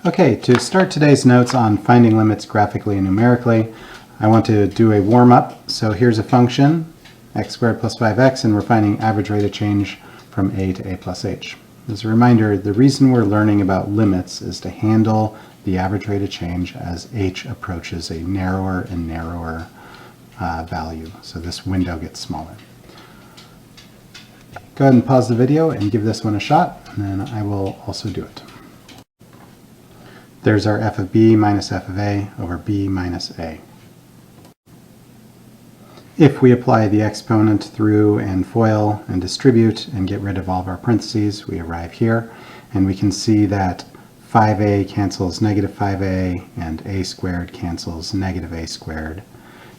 Okay, to start today's notes on finding limits graphically and numerically, I want to do a warm-up. So here's a function, x squared plus 5x, and we're finding average rate of change from a to a plus h. As a reminder, the reason we're learning about limits is to handle the average rate of change as h approaches a narrower and narrower value. So this window gets smaller. Go ahead and pause the video and give this one a shot, and then I will also do it. There's our f of b minus f of a over b minus a. If we apply the exponent through and FOIL and distribute and get rid of all of our parentheses, we arrive here, and we can see that 5a cancels negative 5a and a squared cancels negative a squared,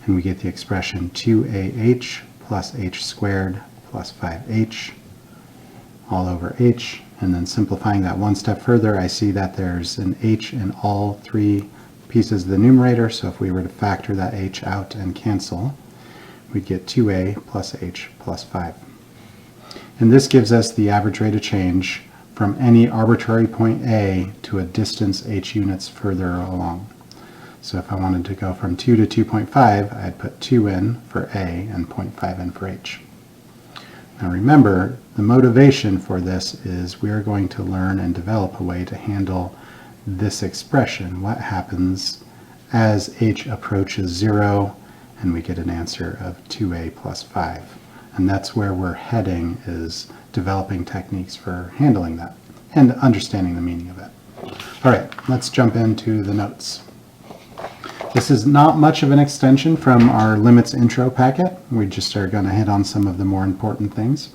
and we get the expression 2ah plus h squared plus 5h all over h. And then simplifying that one step further, I see that there's an h in all three pieces of the numerator, so if we were to factor that h out and cancel, we'd get 2a plus h plus 5. And this gives us the average rate of change from any arbitrary point A to a distance h units further along. So if I wanted to go from 2 to 2.5, I'd put 2 in for a and 0.5 in for h. Now remember, the motivation for this is we're going to learn and develop a way to handle this expression. What happens as h approaches 0 and we get an answer of 2a plus 5. And that's where we're heading, is developing techniques for handling that and understanding the meaning of it. All right, let's jump into the notes. This is not much of an extension from our limits intro packet. We just are going to hit on some of the more important things.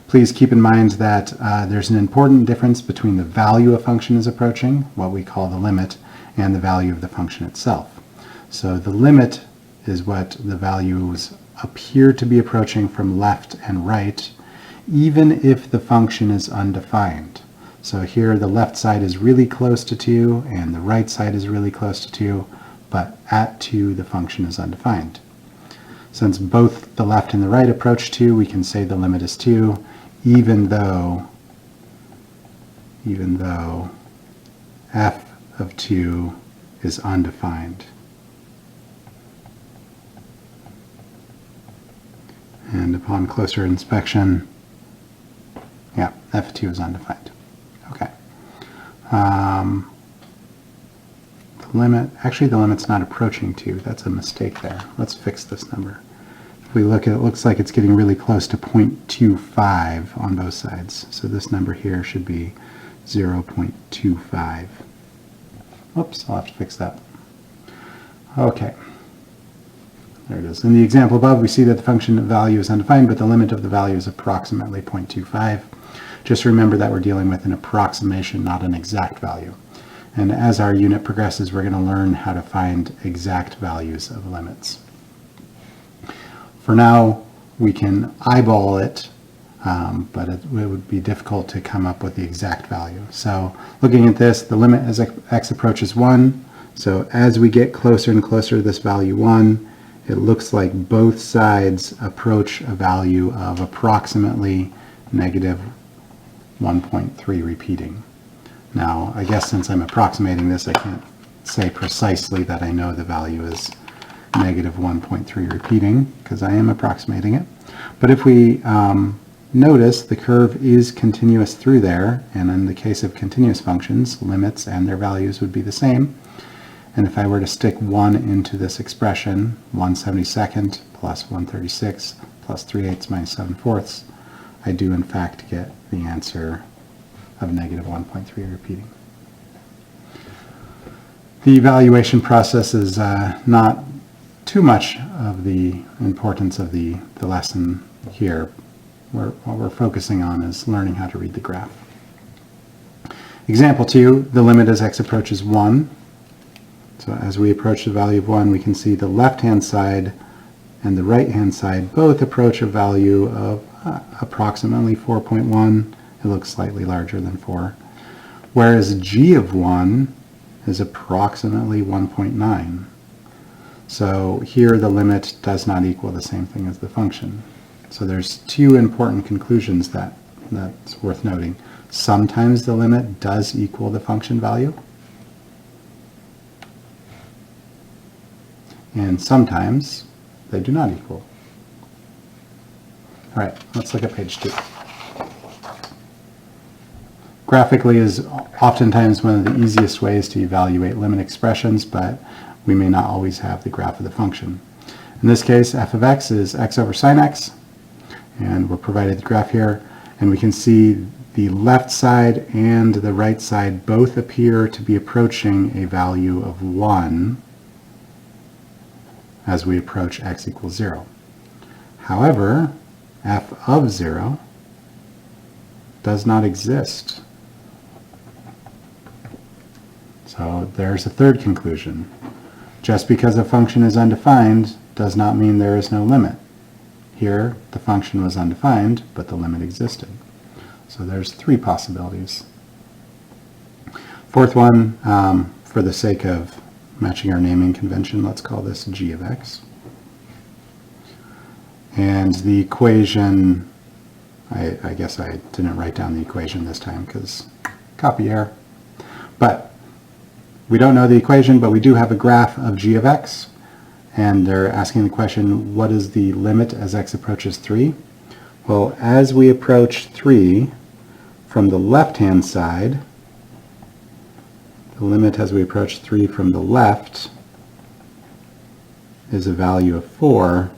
Please keep in mind that there's an important difference between the value a function is approaching, what we call the limit, and the value of the function itself. So the limit is what the values appear to be approaching from left and right, even if the function is undefined. So here the left side is really close to 2 and the right side is really close to 2, but at 2 the function is undefined. Since both the left and the right approach 2, we can say the limit is 2, even though f of 2 is undefined. And upon closer inspection, yeah, f of 2 is undefined. Okay. The limit's not approaching 2. That's a mistake there. Let's fix this number. If we look at it, looks like it's getting really close to 0.25 on both sides. So this number here should be 0.25. Oops, I'll have to fix that. Okay. There it is. In the example above, we see that the function value is undefined, but the limit of the value is approximately 0.25. Just remember that we're dealing with an approximation, not an exact value. And as our unit progresses, we're going to learn how to find exact values of limits. For now, we can eyeball it, but it would be difficult to come up with the exact value. So looking at this, the limit as x approaches 1. So as we get closer and closer to this value 1, it looks like both sides approach a value of approximately negative 1.3 repeating. Now, I guess since I'm approximating this, I can't say precisely that I know the value is negative 1.3 repeating, because I am approximating it. But if we notice, the curve is continuous through there, and in the case of continuous functions, limits and their values would be the same. And if I were to stick 1 into this expression, 1/72 plus 1/36 plus 3/8 minus 7/4, I do in fact get the answer of negative 1.3 repeating. The evaluation process is not too much of the importance of the lesson here. What we're focusing on is learning how to read the graph. Example 2, the limit as x approaches 1. So as we approach the value of 1, we can see the left-hand side and the right-hand side both approach a value of approximately 4.1. It looks slightly larger than 4. Whereas g of 1 is approximately 1.9. So here the limit does not equal the same thing as the function. So there's two important conclusions that's worth noting. Sometimes the limit does equal the function value, and sometimes they do not equal. All right, let's look at page 2. Graphically is oftentimes one of the easiest ways to evaluate limit expressions, but we may not always have the graph of the function. In this case, f of x is x over sine x, and we're provided the graph here, and we can see the left side and the right side both appear to be approaching a value of 1 as we approach x equals 0. However, f of 0 does not exist. So there's a third conclusion. Just because a function is undefined does not mean there is no limit. Here, the function was undefined, but the limit existed. So there's 3 possibilities. Fourth one, for the sake of matching our naming convention, let's call this g of x. And the equation, I guess I didn't write down the equation this time because copy error. But we don't know the equation, but we do have a graph of g of x. And they're asking the question, what is the limit as x approaches 3? Well, as we approach 3, from the left-hand side, the limit as we approach 3 from the left is a value of 4,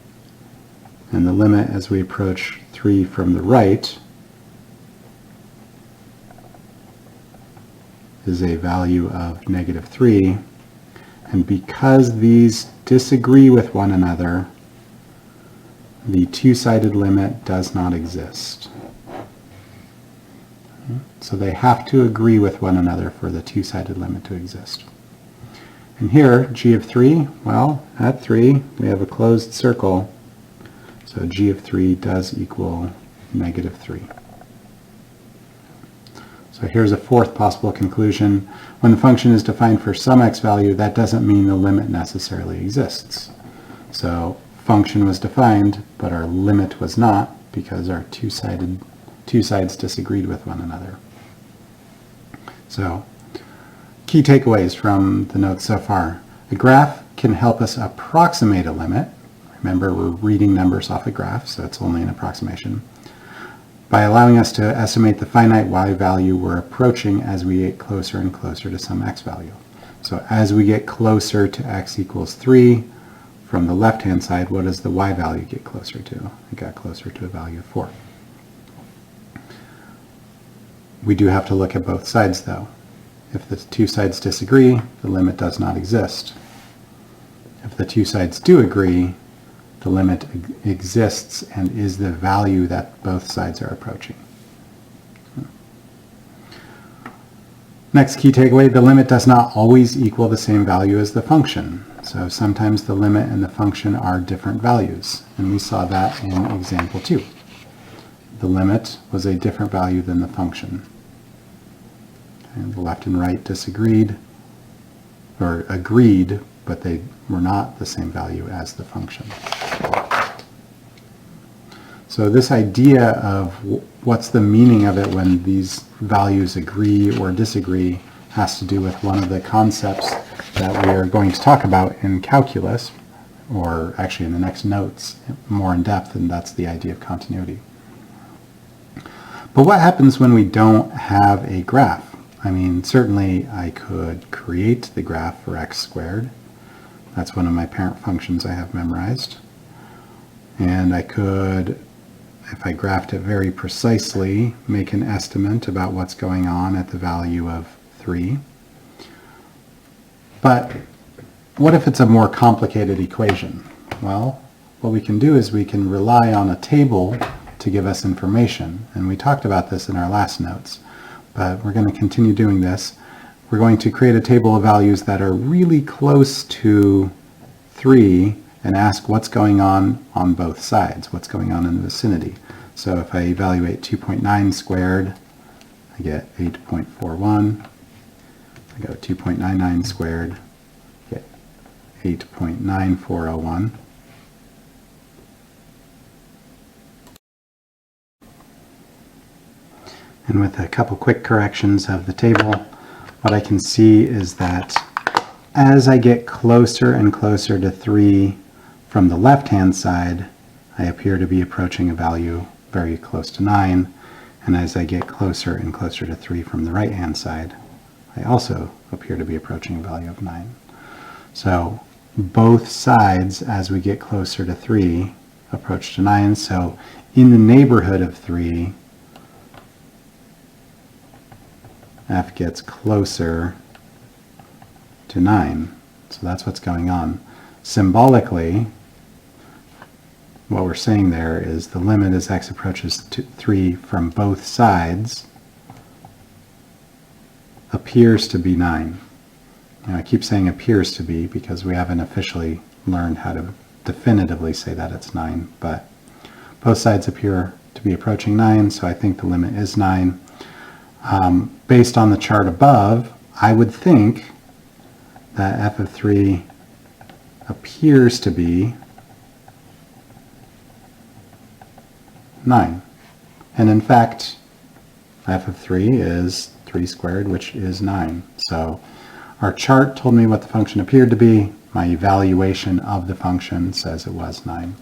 and the limit as we approach 3 from the right is a value of negative 3. And because these disagree with one another, the two-sided limit does not exist. So they have to agree with one another for the two-sided limit to exist. And here, g of 3, well, at 3, we have a closed circle. So g of 3 does equal negative 3. So here's a fourth possible conclusion. When the function is defined for some x value, that doesn't mean the limit necessarily exists. So function was defined, but our limit was not because our two sides disagreed with one another. So key takeaways from the notes so far. A graph can help us approximate a limit. Remember, we're reading numbers off a graph, so it's only an approximation, by allowing us to estimate the finite y value we're approaching as we get closer and closer to some x value. So as we get closer to x equals 3, from the left-hand side, what does the y value get closer to? It got closer to a value of 4. We do have to look at both sides, though. If the two sides disagree, the limit does not exist. If the two sides do agree, the limit exists and is the value that both sides are approaching. Next key takeaway, the limit does not always equal the same value as the function. So sometimes the limit and the function are different values, and we saw that in example 2. The limit was a different value than the function. And the left and right disagreed, or agreed, but they were not the same value as the function. So this idea of what's the meaning of it when these values agree or disagree has to do with one of the concepts that we are going to talk about in calculus, or actually in the next notes more in depth, and that's the idea of continuity. But what happens when we don't have a graph? I mean, certainly I could create the graph for x squared. That's one of my parent functions I have memorized. And I could, if I graphed it very precisely, make an estimate about what's going on at the value of 3. But what if it's a more complicated equation? Well, what we can do is we can rely on a table to give us information. And we talked about this in our last notes, but we're going to continue doing this. We're going to create a table of values that are really close to 3 and ask what's going on both sides, what's going on in the vicinity. So if I evaluate 2.9 squared, I get 8.41. I go 2.99 squared, get 8.9401. And with a couple quick corrections of the table, what I can see is that as I get closer and closer to 3 from the left-hand side, I appear to be approaching a value very close to 9. And as I get closer and closer to 3 from the right-hand side, I also appear to be approaching a value of 9. So both sides, as we get closer to 3, approach to 9. So in the neighborhood of 3, f gets closer to 9. So that's what's going on. Symbolically, what we're saying there is the limit as x approaches to 3 from both sides appears to be 9. Now I keep saying appears to be because we haven't officially learned how to definitively say that it's 9, but both sides appear to be approaching 9, so I think the limit is 9. Based on the chart above, I would think that f of 3 appears to be 9. And in fact, f of 3 is 3 squared, which is 9. So our chart told me what the function appeared to be. My evaluation of the function says it was 9.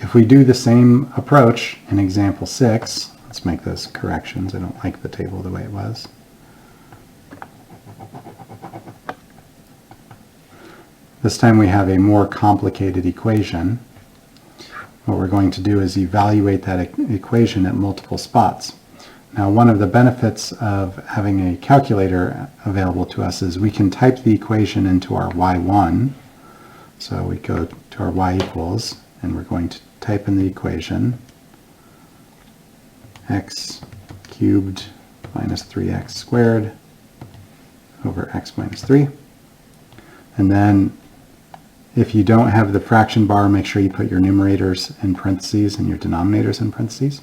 If we do the same approach in example 6, let's make those corrections. I don't like the table the way it was. This time we have a more complicated equation. What we're going to do is evaluate that equation at multiple spots. Now, one of the benefits of having a calculator available to us is we can type the equation into our y1. So we go to our y equals, and we're going to type in the equation x cubed minus 3x squared over x minus 3. And then if you don't have the fraction bar, make sure you put your numerators in parentheses and your denominators in parentheses.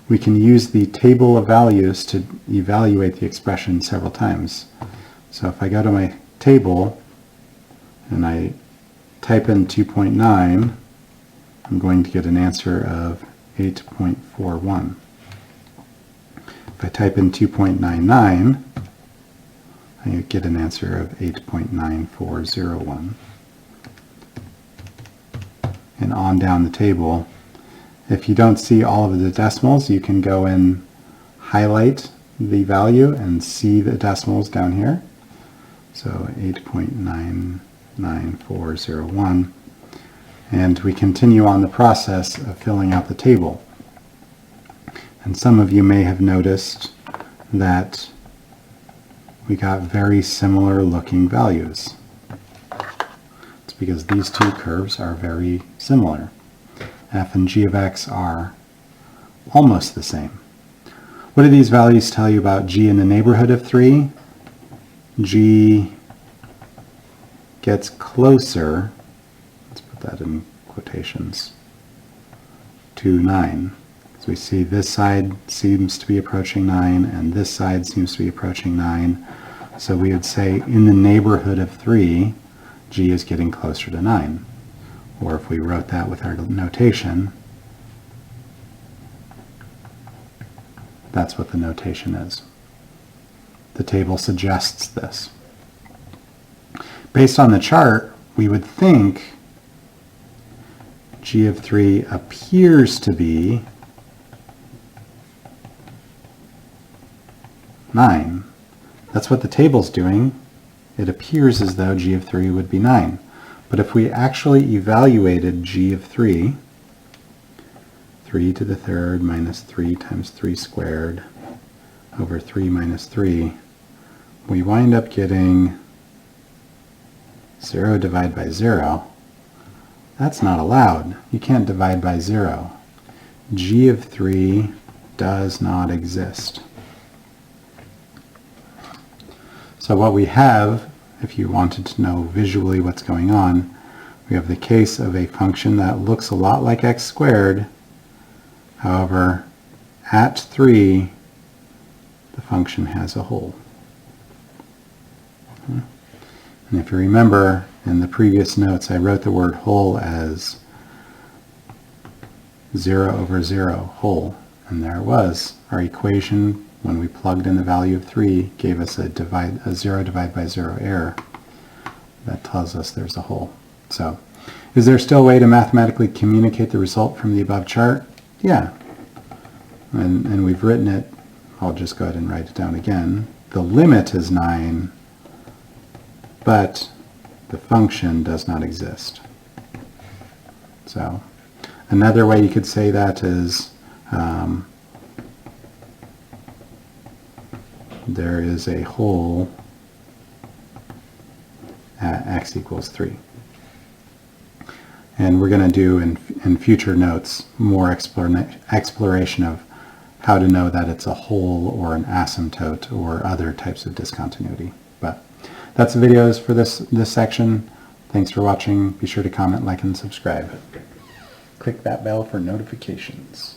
We can use the table of values to evaluate the expression several times. So if I go to my table and I type in 2.9, I'm going to get an answer of 8.41. If I type in 2.99, I get an answer of 8.9401. And on down the table. If you don't see all of the decimals, you can go and highlight the value and see the decimals down here. So 8.99401. And we continue on the process of filling out the table. And some of you may have noticed that we got very similar looking values. It's because these two curves are very similar. F and g of x are almost the same. What do these values tell you about g in the neighborhood of 3? G gets closer, let's put that in quotations, to 9. So we see this side seems to be approaching 9, and this side seems to be approaching 9. So we would say in the neighborhood of 3, g is getting closer to 9. Or if we wrote that with our notation, that's what the notation is. The table suggests this. Based on the chart, we would think g of 3 appears to be 9. That's what the table's doing. It appears as though g of 3 would be 9. But if we actually evaluated g of 3, 3 to the third minus 3 times 3 squared over 3 minus 3, we wind up getting 0 divided by 0. That's not allowed. You can't divide by 0. G of 3 does not exist. So what we have, if you wanted to know visually what's going on, we have the case of a function that looks a lot like x squared. However, at 3, the function has a hole. And if you remember, in the previous notes, I wrote the word hole as 0 over 0, hole. And there it was. Our equation when we plugged in the value of 3, gave us a 0 divide by 0 error. That tells us there's a hole. So, is there still a way to mathematically communicate the result from the above chart? Yeah. And we've written it. I'll just go ahead and write it down again. The limit is 9, but the function does not exist. So, another way you could say that is there is a hole at x equals 3. And we're going to do in future notes more exploration of how to know that it's a hole or an asymptote or other types of discontinuity. But that's the videos for this section. Thanks for watching. Be sure to comment, like, and subscribe. Click that bell for notifications.